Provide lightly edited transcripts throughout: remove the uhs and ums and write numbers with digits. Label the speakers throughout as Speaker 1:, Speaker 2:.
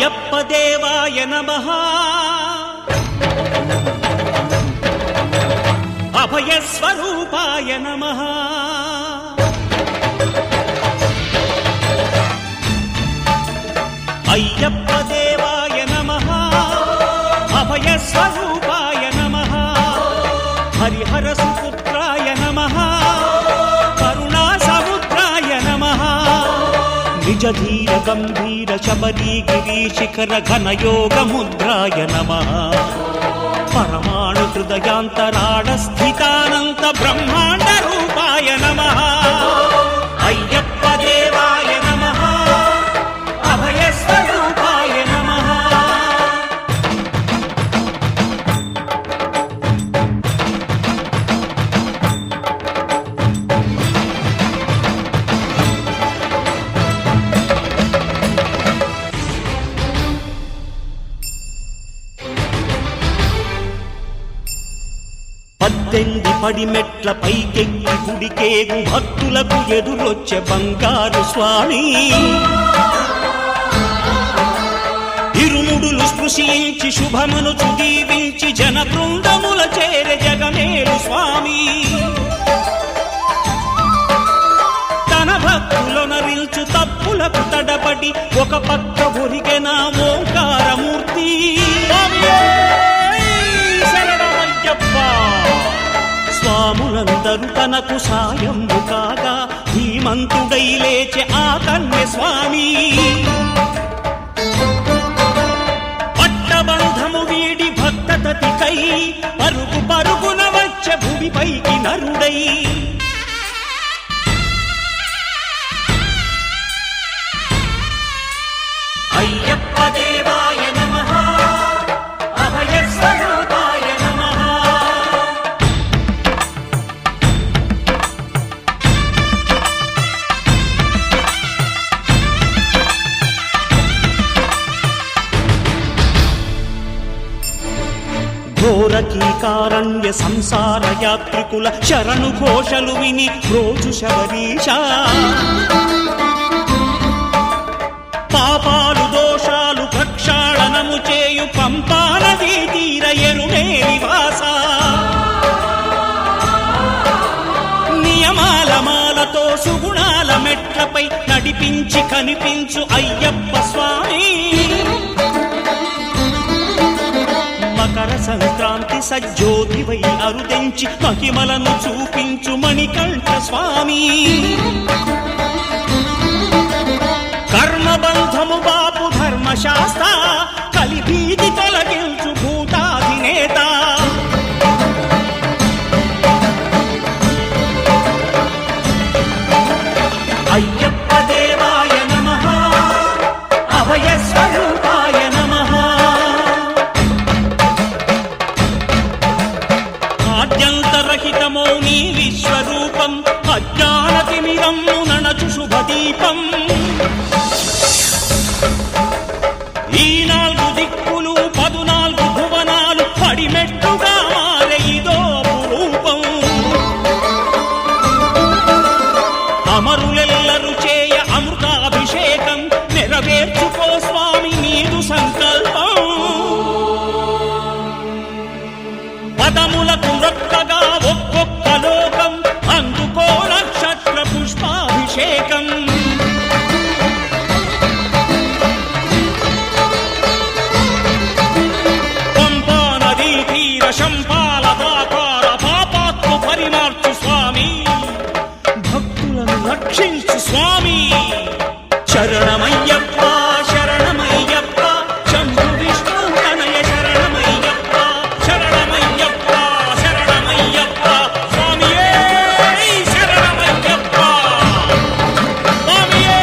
Speaker 1: అయ్యప్ప దేవాయ నమః అభయ స్వరూపాయ నమః అయ్యప్ప దేవాయ నమః అభయ స్వరూపాయ నమః హరిహర సుపుత్రాయ నమః కరుణా సముద్రాయ నమః నిజ ధీర గంభీర శబరీ గిరీశిఖర ఘనయోగ ముద్రాయ నమః పరమాణు హృదయాంతరాళ స్థితానంత బ్రహ్మాండ రూపాయ నమః అయ్యప్ప దేవాయ నమః అభయ స్వరూపాయ నమః పద్దెంది పడిమెట్ల పైకెక్కి గుడికేగు భక్తులకు ఎదురొచ్చే బంగారు స్వామి ఇరుముడులు స్పృశించి శుభమనుచు దీవించి జన బృందముల చేరె జగమేలు స్వామి తన భక్తులొనరిల్చు తప్పులకు తడబడి ఒక పక్క ఒరిగెన ఓంకారమూర్తి స్వాములందరూ తనకు సాయము కాగా ధీమంతుడై లేచె ఆ కన్య స్వామి పట్టబంధము వీడి భక్తతతికై పరుగు పరుగున వచ్చె భూమిపైకి నరుడై అయ్యప్ప దేవాయ నమః అభయ స్వరూపాయ నమః ఘోరకీకారణ్య సంసార యాత్రికుల శరణు ఘోషలు విని రోజు శబరీశ పాపాలు దోషాలు ప్రక్షాళనము చేయు పంపా నదీ తీర ఎరుమే నివాస నియమాల మాలతో సుగుణాల మెట్లపై నడిపించి కనిపించు అయ్యప్ప స్వామి మకర సంక్రాంతి సజ్జోతివై అరుదెంచి మహిమలను చూపించు మణికంఠ స్వామి కర్మబంధము బాపు ధర్మశాస్త్ర కలిభీతి తొలగించు భూతాధినేత అయ్యప్ప దేవాయ నమః అభయ స్వరూపాయ నమః ఆద్యంతరహితమో నీ విశ్వరూపం అజ్ఞానతిమిరము నణచు శుభదీపం ఈ నాలుగు దిక్కులు 14 భువనాలు పడిమెట్టుగా మారే ఇదో అపురూపం అమరులెల్లరు చేయ అమృతాభిషేకం నెరవేర్చుకో స్వామి నీదు సంకల్పం పదములకు రొక్కగా ఒక్కొక్క లోకం అందుకో నక్షత్ర పుష్పాభిషేకం పంపా నదీ తీర శంపాల దాకార పాపాత్ము పరిమార్చు స్వామి భక్తులను రక్షించు స్వామి శరణమయ్యప్ప శరణమయ్యప్ప శంభు విష్ణు తనయ శరణమయ్యప్ప శరణమయ్యప్ప శరణమయ్యప్ప స్వామియే శరణమయ్యప్ప స్వామియే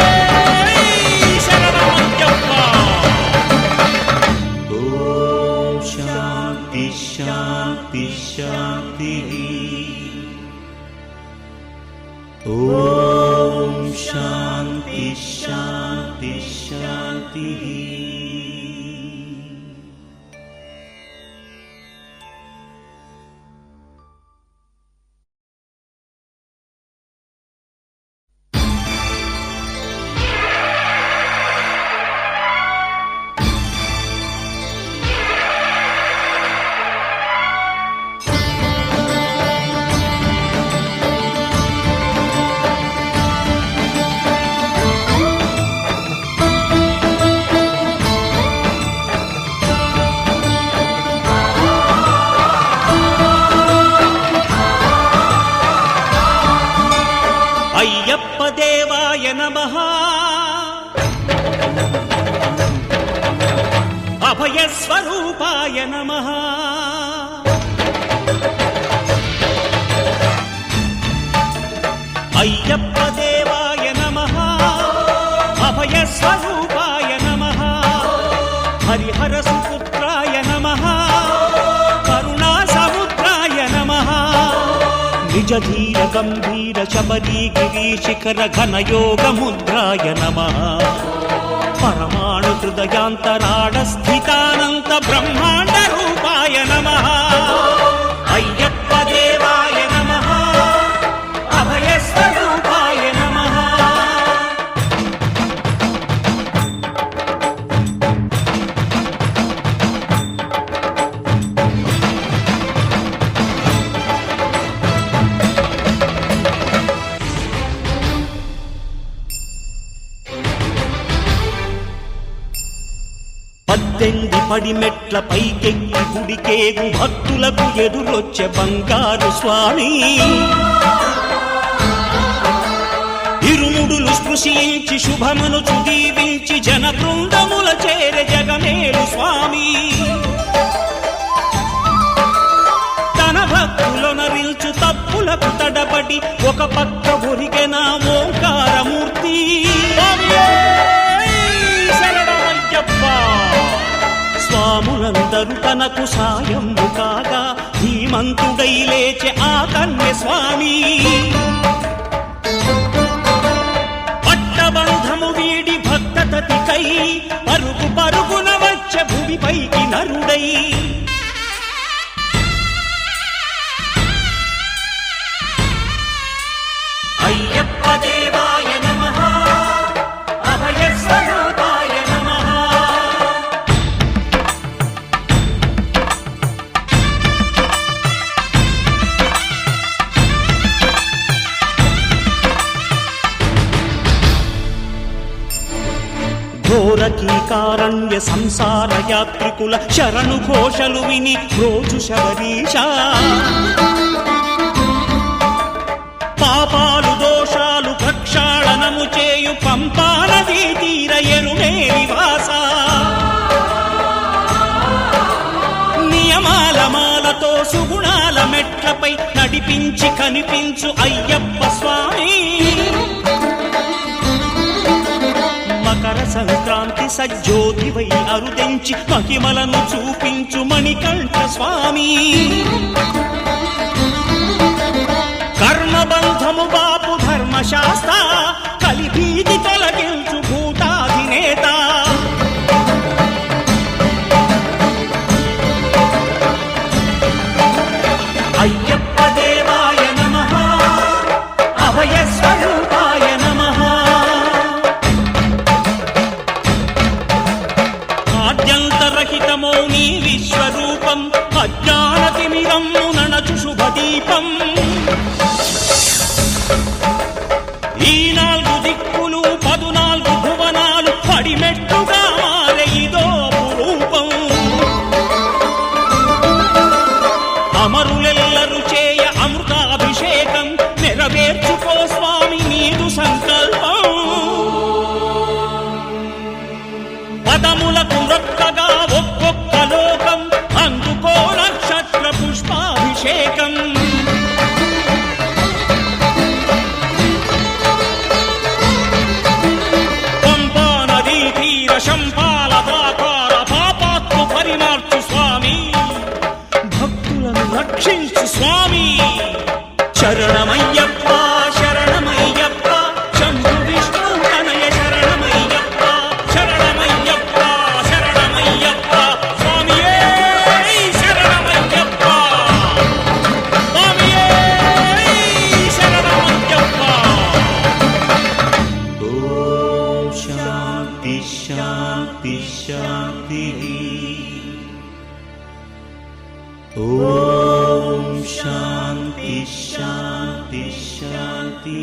Speaker 1: శరణమయ్యప్ప ఓం శాంతి శాంతి శాంతి ఓం శాంతి శాంతి శాంతి అభయస్వరూపాయ నమః. అయ్యప్ప దేవాయ నమః, అభయస్వరూపాయ నమః. హరిహర సుపుత్రాయ నమః, కరుణా సముద్రాయ నమః. నిజ ధీర గంభీర శబరీ గిరీశిఖర ఘనయోగ ముద్రాయ నమః. పరమాణు హృదయాంతరాడ స్థితానంత బ్రహ్మాండ రూపాయ నమః. అయ్యప్ప దేవాయ నమః, అభయస్వరూపాయ నమః. పద్దెంది పడిమెట్ల పైకెక్కి గుడికేగు భక్తులకు ఎదురొచ్చే బంగారు స్వామి. ఇరుముడులు స్పృశించి శుభమును చుదీవించి జన బృందముల చేరే జగమేలు స్వామి. తన భక్తులొనరిల్చు తప్పులకు తడబడి ఒక పక్క ఒరిగెన ఓంకారమూర్తి. స్వాములందరూ తనకు సాయము కాగా ధీమంతుడై లేచే ఆ కన్య స్వామి. పట్టబంధము వీడి భక్తతతికై పరుగు పరుగున వచ్చే భూమిపైకి నరుడై. అయ్యప్ప దేవాయ నమః, అభయస్వరూపాయ నమః. ఘోరకీకారణ్య సంసార యాత్రికుల శరణు ఘోషలు విని రోజు శబరీశ. పాపాలు దోషాలు ప్రక్షాళనము చేయు పంపా నదీ తీర ఎరుమే నివాస. నియమాల మాలతో సుగుణాల మెట్లపై నడిపించి కనిపించు అయ్యప్ప స్వామి. మకర సంక్రాంతి సజ్జోతివై అరుదెంచి మహిమలను చూపించు మణికంఠ స్వామి. కర్మబంధము బాపు ధర్మశాస్త్ర కలిభీతి తొలగించు భూతాధినేత. అయ్యప్ప దేవాయ నమః, అభయస్వరూపాయ నమః. ఆద్యంతరహితమో నీ విశ్వరూపం అజ్ఞానతిమిరమ్ము నణచు శుభదీపం. ఈ 4 దిక్కులు 14 భువనాలు పడిమెట్టుగా మారే ఇదో అపురూపం. అమరులెల్లరు చేయ అమృతాభిషేకం నెరవేర్చుకో స్వామి నీదు సంకల్పం. పదములకు రొక్కగా ఒక్కొక్క లోకం అందుకో నక్షత్ర పుష్పాభిషేకం. పంపా నదీ తీర శంపాల దాకార పాపాత్ము పరిమార్చు స్వామి. భక్తులను రక్షించు స్వామి. శరణమయ్యప్ప శరణమయ్యప్ప శంభు విష్ణు తనయ శరణమయ్యప్ప. శరణమయ్యప్ప శరణమయ్యప్ప స్వామియే శరణమయ్యప్ప. స్వామియే శరణమయ్యప్ప. ఓం శాంతి శాంతి శాంతి. ఓం శాంతి శాంతి శాంతి.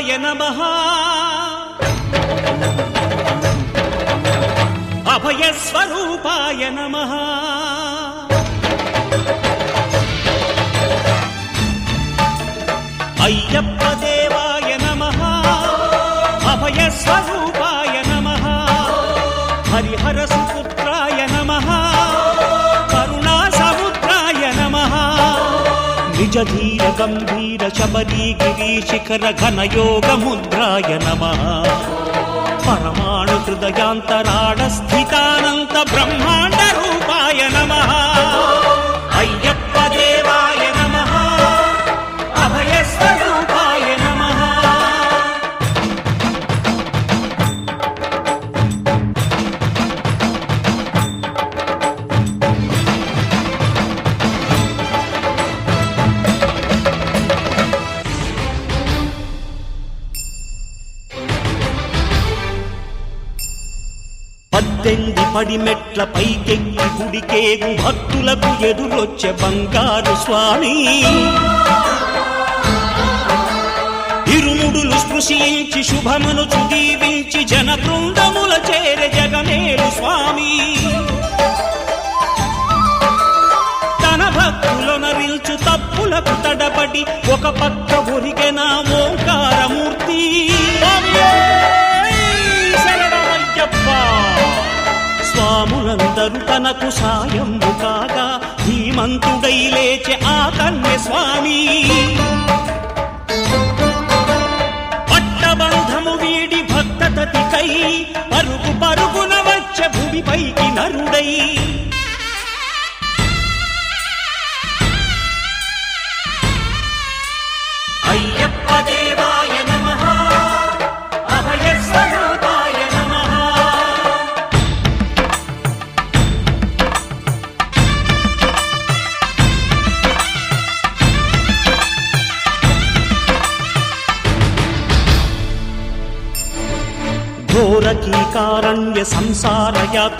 Speaker 1: రూపాయ నమః అభయ స్వరూపాయ నమః అయ్యప్ప దేవాయ నమః అభయ స్వరూపాయ నమః హరిహర సుపుత్రాయ నమః కరుణా సముద్రాయ నమః నిజ ధీర గంభీర శబరీ గిరి శిఖర ఘన యోగ ముద్రాయ నమః పరమాణు హృదయాంతరాళ స్థితానంత బ్రహ్మాండ రూపాయ నమః అయ్యప్ప దేవాయ నమః అభయ స్వరూపాయ నమః పద్దెంది పడిమెట్ల పైకెక్కి గుడికేగు భక్తులకు ఎదురొచ్చే బంగారు స్వామి ఇరుముడులు స్పృశించి శుభమును దీవించి జన బృందముల చేరే జగమేలు స్వామి తన భక్తులొనరిల్చు తప్పులకు తడబడి ఒక పక్క ఒరిగెన ఓంకారమూర్తి స్వాములందరూ తనకు సాయము కాగా ధీమంతుడై లేచే ఆ కన్య స్వామి పట్టబంధము వీడి భక్తతతికై పరుగు పరుగున వచ్చే భూమిపైకి నరుడై అయ్యప్ప దేవాయ నమః అభయ స్వరూపాయ నమః ఘోర కీకారణ్య సంసార